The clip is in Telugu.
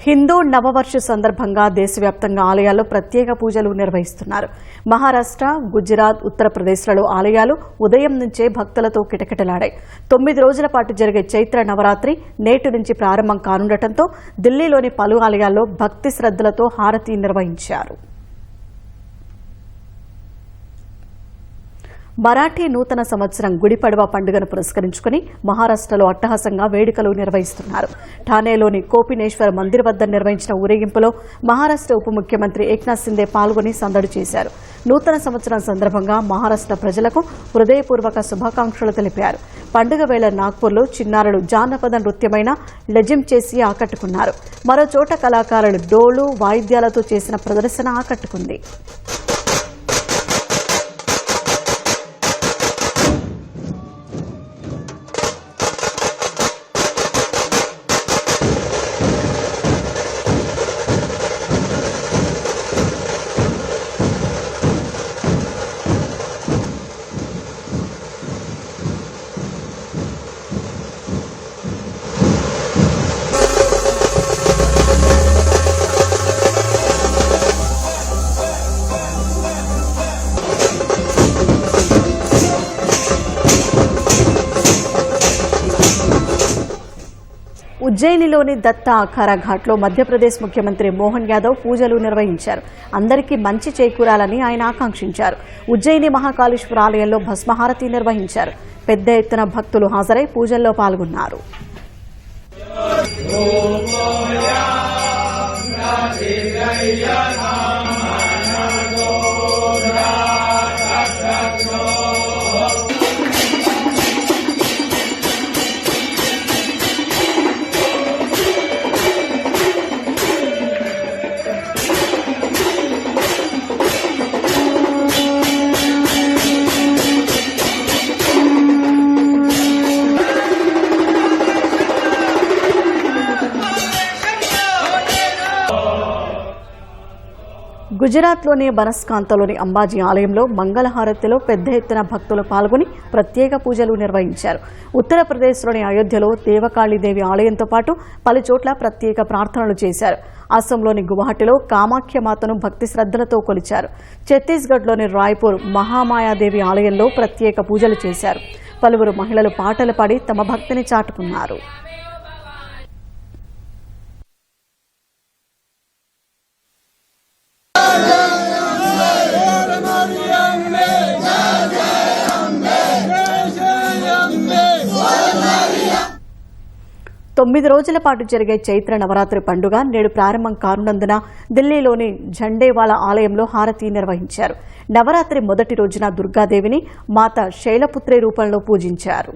హిందూ నవవర్ష సందర్భంగా దేశవ్యాప్తంగా ఆలయాల్లో ప్రత్యేక పూజలు నిర్వహిస్తున్నారు. మహారాష్ట్ర, గుజరాత్, ఉత్తరప్రదేశ్లలో ఆలయాలు ఉదయం నుంచే భక్తులతో కిటకిటలాడాయి. 9 రోజుల పాటు జరిగే చైత్ర నవరాత్రి నేటి నుంచి ప్రారంభం కానుండటంతో ఢిల్లీలోని పలు ఆలయాల్లో భక్తి శ్రద్ధలతో హారతి నిర్వహించారు. మరాఠీ నూతన సంవత్సరం గుడిపడవ పండుగను పురస్కరించుకుని మహారాష్ట్రలో అట్టహాసంగా వేడుకలు నిర్వహిస్తున్నారు. ఠానేలోని కోపినేశ్వర మందిర్ వద్ద నిర్వహించిన ఊరేగింపులో మహారాష్ట్ర ఉప ముఖ్యమంత్రి ఏక్నాథ్ సిందే పాల్గొని సందడి చేశారు. నూతన సంవత్సరం సందర్భంగా మహారాష్ట్ర ప్రజలకు హృదయపూర్వక శుభాకాంక్షలు తెలిపారు. పండుగ వేళ నాగ్పూర్లో చిన్నారులు జానపద నృత్యమైన లెజిం చేసి ఆకట్టుకున్నారు. మరో చోట కళాకారులు డోలు వాయిద్యాలతో చేసిన ప్రదర్శన ఆకట్టుకుంది. ఉజ్జయినిలోని దత్తా అఖారా ఘాట్లో మధ్యప్రదేశ్ ముఖ్యమంత్రి మోహన్ యాదవ్ పూజలు నిర్వహించారు. అందరికీ మంచి చేకూరాలని ఆయన ఆకాంక్షించారు. ఉజ్జయిని మహాకాళేశ్వర ఆలయంలో భస్మహారతి నిర్వహించారు. పెద్ద ఎత్తున భక్తులు హాజరై పూజల్లో పాల్గొన్నారు. గుజరాత్లోని బనస్కాంతలోని అంబాజీ ఆలయంలో మంగళహారతిలో పెద్ద ఎత్తున భక్తులు పాల్గొని ప్రత్యేక పూజలు నిర్వహించారు. ఉత్తరప్రదేశ్లోని అయోధ్యలో దేవకాళీదేవి ఆలయంతో పాటు పలు చోట్ల ప్రత్యేక ప్రార్థనలు చేశారు. అస్సాంలోని గువాహటిలో కామాఖ్యమాతను భక్తి శ్రద్ధలతో కొలిచారు. ఛత్తీస్గఢ్లోని రాయ్పూర్ మహామాయాదేవి ఆలయంలో ప్రత్యేక పూజలు చేశారు. పలువురు మహిళలు పాటలు పాడి తమ భక్తిని చాటుకున్నారు. తొమ్మిది రోజుల పాటు జరిగే చైత్ర నవరాత్రి పండుగ నేడు ప్రారంభం కానున్నందున ఢిల్లీలోని ఝండేవాలా ఆలయంలో హారతి నిర్వహించారు. నవరాత్రి మొదటి రోజున దుర్గాదేవిని మాత శైలపుత్రి రూపంలో పూజించారు.